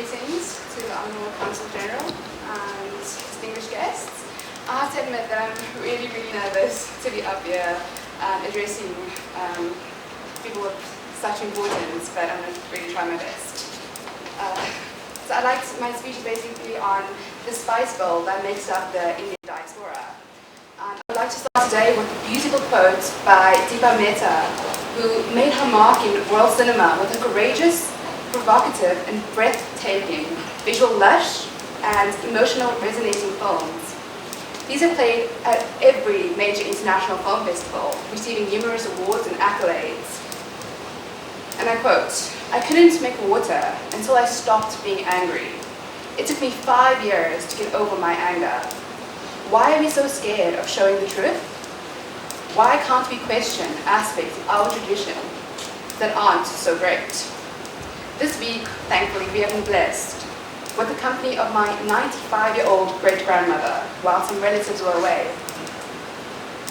Greetings to the Honourable Consul General and distinguished guests. I have to admit that I'm really nervous to be up here addressing people of such importance, but I'm going to really try my best. So my speech is basically on the spice bowl that makes up the Indian diaspora. I'd like to start today with a beautiful quote by Deepa Mehta, who made her mark in world cinema with her courageous, provocative and breathtaking, visual lush and emotional resonating films. These are played at every major international film festival, receiving numerous awards and accolades. And I quote, "I couldn't make water until I stopped being angry. It took me 5 years to get over my anger. Why are we so scared of showing the truth? Why can't we question aspects of our tradition that aren't so great?" This week, thankfully, we have been blessed with the company of my 95-year-old great-grandmother while some relatives were away.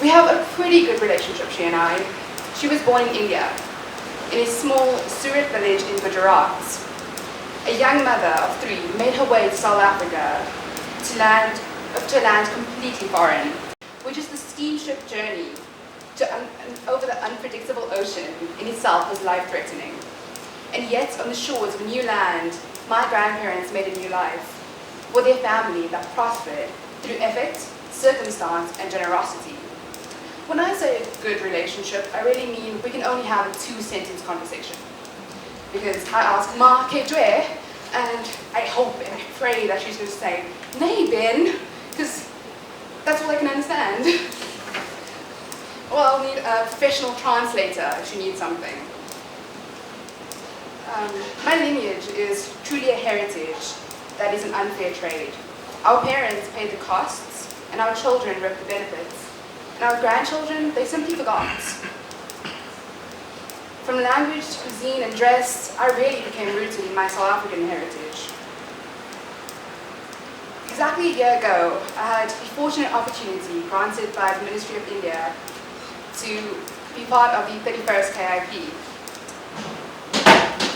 We have a pretty good relationship, she and I. She was born in India, in a small Surat village in Gujarat. A young mother of 3 made her way to South Africa to a land completely foreign, which is the steamship journey over the unpredictable ocean in itself was life-threatening. And yet, on the shores of a new land, my grandparents made a new life with their family that prospered through effort, circumstance, and generosity. When I say a good relationship, I really mean we can only have a 2-sentence conversation. Because I ask, "Ma, ke jwe?" And I hope and I pray that she's going to say, "Nay, Ben," because that's all I can understand. Well, I'll need a professional translator if she needs something. My lineage is truly a heritage that is an unfair trade. Our parents paid the costs, and our children reap the benefits. And our grandchildren, they simply forgot. From language to cuisine and dress, I really became rooted in my South African heritage. Exactly a year ago, I had the fortunate opportunity granted by the Ministry of India to be part of the 31st KIP.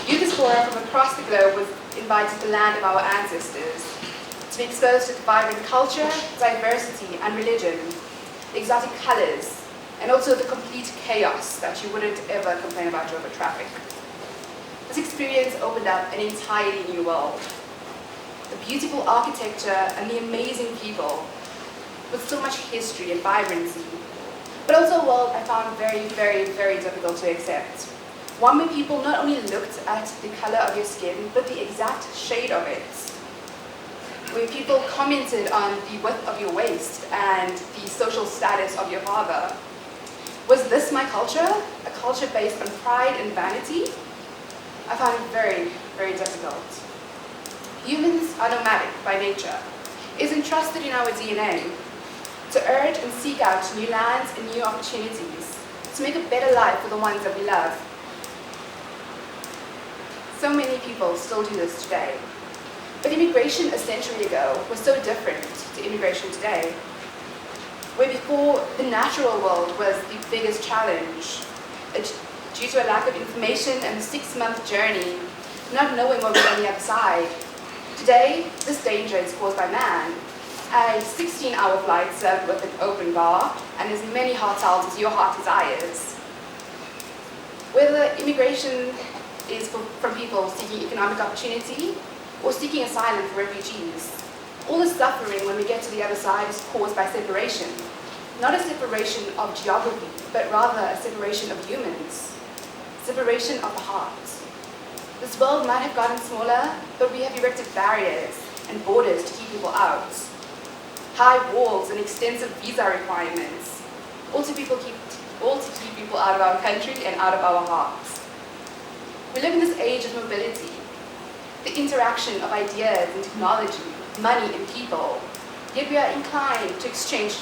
Youth diaspora from across the globe was invited to the land of our ancestors to be exposed to the vibrant culture, diversity and religion, the exotic colors, and also the complete chaos that you wouldn't ever complain about over traffic. This experience opened up an entirely new world. The beautiful architecture and the amazing people with so much history and vibrancy, but also a world I found very difficult to accept. One where people not only looked at the color of your skin, but the exact shade of it. Where people commented on the width of your waist and the social status of your father. Was this my culture? A culture based on pride and vanity? I found it very difficult. Humans are nomadic by nature. It is entrusted in our DNA to urge and seek out new lands and new opportunities, to make a better life for the ones that we love. So many people still do this today. But immigration a century ago was so different to immigration today. Where before the natural world was the biggest challenge, due to a lack of information and a 6-month journey, not knowing what was on the other side. Today, this danger is caused by man. A 16-hour flight served with an open bar and as many hotels as your heart desires. Whether immigration is from people seeking economic opportunity or seeking asylum for refugees. All the suffering when we get to the other side is caused by separation. Not a separation of geography, but rather a separation of humans. Separation of the heart. This world might have gotten smaller, but we have erected barriers and borders to keep people out. High walls and extensive visa requirements, all to keep people out of our country and out of our hearts. We live in this age of mobility, the interaction of ideas and technology, money and people. Yet we aren't inclined to exchange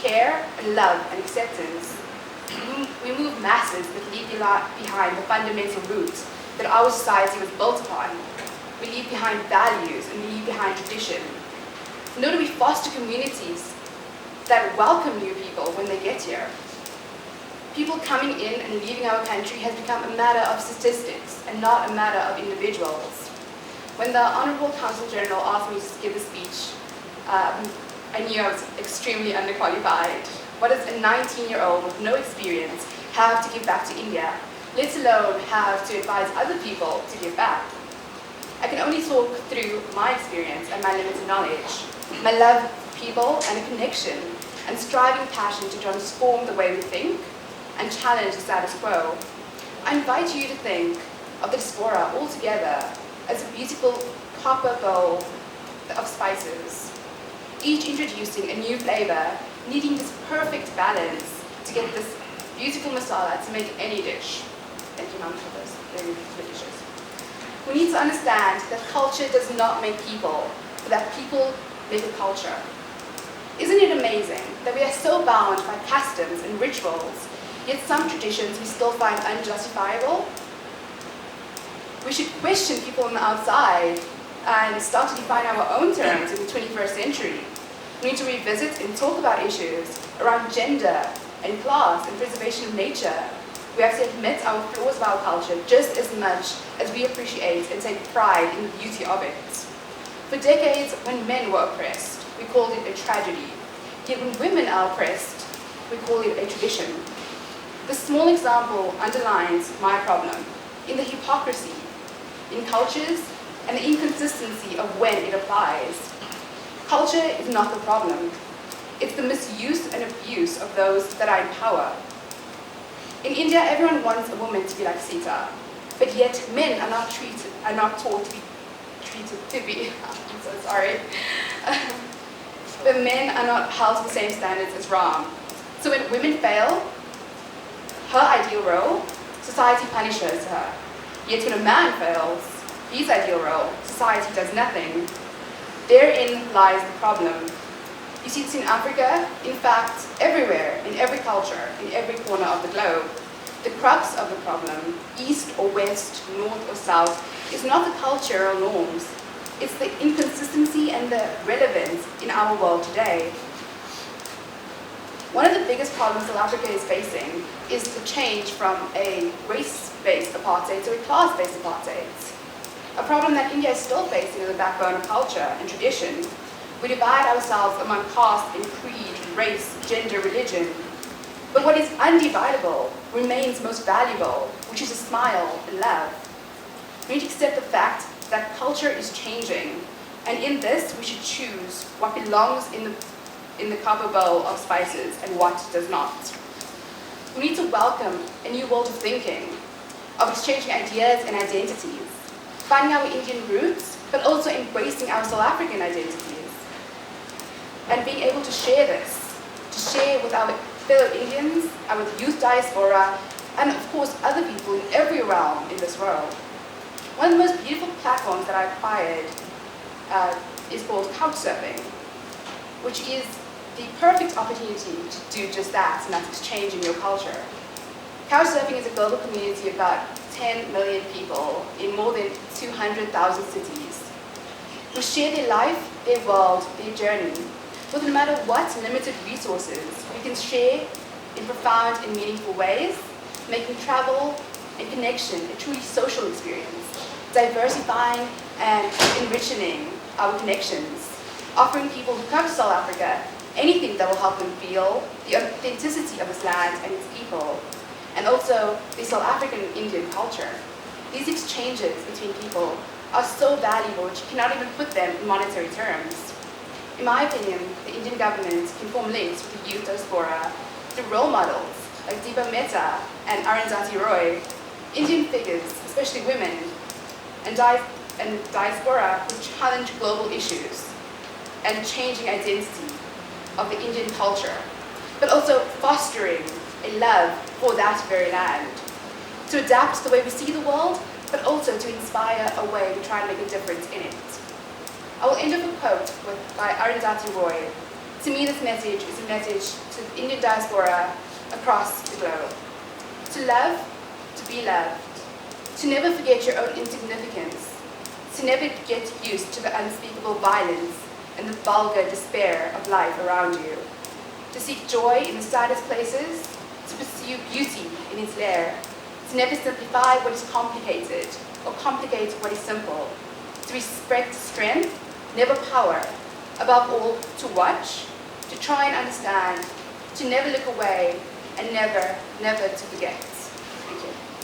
care and love and acceptance. We move masses but leave behind the fundamental roots that our society was built upon. We leave behind values and we leave behind tradition. Nor do we foster communities that welcome new people when they get here. People coming in and leaving our country has become a matter of statistics and not a matter of individuals. When the Honorable Consul General asked me to give the speech, I knew I was extremely underqualified. What does a 19-year-old with no experience have to give back to India, let alone have to advise other people to give back? I can only talk through my experience and my limited knowledge, my love for people and a connection and striving passion to transform the way we think and challenge the status quo. I invite you to think of the diaspora altogether as a beautiful copper bowl of spices, each introducing a new flavor, needing this perfect balance to get this beautiful masala to make any dish. Thank you, Mom, for those very delicious. We need to understand that culture does not make people, but that people make a culture. Isn't it amazing that we are so bound by customs and rituals, yet some traditions we still find unjustifiable? We should question people on the outside and start to define our own terms in the 21st century. We need to revisit and talk about issues around gender and class and preservation of nature. We have to admit our flaws of our culture just as much as we appreciate and take pride in the beauty of it. For decades, when men were oppressed, we called it a tragedy. Yet when women are oppressed, we call it a tradition. This small example underlines my problem in the hypocrisy in cultures and the inconsistency of when it applies. Culture is not the problem. It's the misuse and abuse of those that are in power. In India, everyone wants a woman to be like Sita, but yet men are not taught to be treated I'm so sorry. But men are not held to the same standards as Ram. So when women fail, her ideal role, society punishes her. Yet when a man fails, his ideal role, society does nothing. Therein lies the problem. You see this in Africa, in fact, everywhere, in every culture, in every corner of the globe. The crux of the problem, east or west, north or south, is not the cultural norms. It's the inconsistency and the relevance in our world today. One of the biggest problems South Africa is facing is the change from a race-based apartheid to a class-based apartheid. A problem that India is still facing as a backbone of culture and tradition. We divide ourselves among caste and creed, race, gender, religion. But what is undividable remains most valuable, which is a smile and love. We need to accept the fact that culture is changing, and in this we should choose what belongs in the copper bowl of spices and what does not. We need to welcome a new world of thinking, of exchanging ideas and identities, finding our Indian roots, but also embracing our South African identities, and being able to share this, to share with our fellow Indians, our youth diaspora, and of course other people in every realm in this world. One of the most beautiful platforms that I acquired is called Couchsurfing, which is the perfect opportunity to do just that, and that's exchanging your culture. Couchsurfing is a global community of about 10 million people in more than 200,000 cities who share their life, their world, their journey. With no matter what limited resources, we can share in profound and meaningful ways, making travel and connection a truly social experience, diversifying and enriching our connections, offering people who come to South Africa anything that will help them feel the authenticity of this land and its people, and also the South African Indian culture. These exchanges between people are so valuable that you cannot even put them in monetary terms. In my opinion, the Indian government can form links with the youth diaspora through role models like Deepa Mehta and Arundhati Roy, Indian figures, especially women, and diaspora who challenge global issues and changing identity of the Indian culture, but also fostering a love for that very land, to adapt the way we see the world, but also to inspire a way to try and make a difference in it. I will end with a quote by Arundhati Roy. To me, this message is a message to the Indian diaspora across the globe. To love, to be loved, to never forget your own insignificance, to never get used to the unspeakable violence and the vulgar despair of life around you, to seek joy in the saddest places, to pursue beauty in its lair, to never simplify what is complicated or complicate what is simple, to respect strength, never power. Above all, to watch, to try and understand, to never look away, and never, never to forget. Thank you.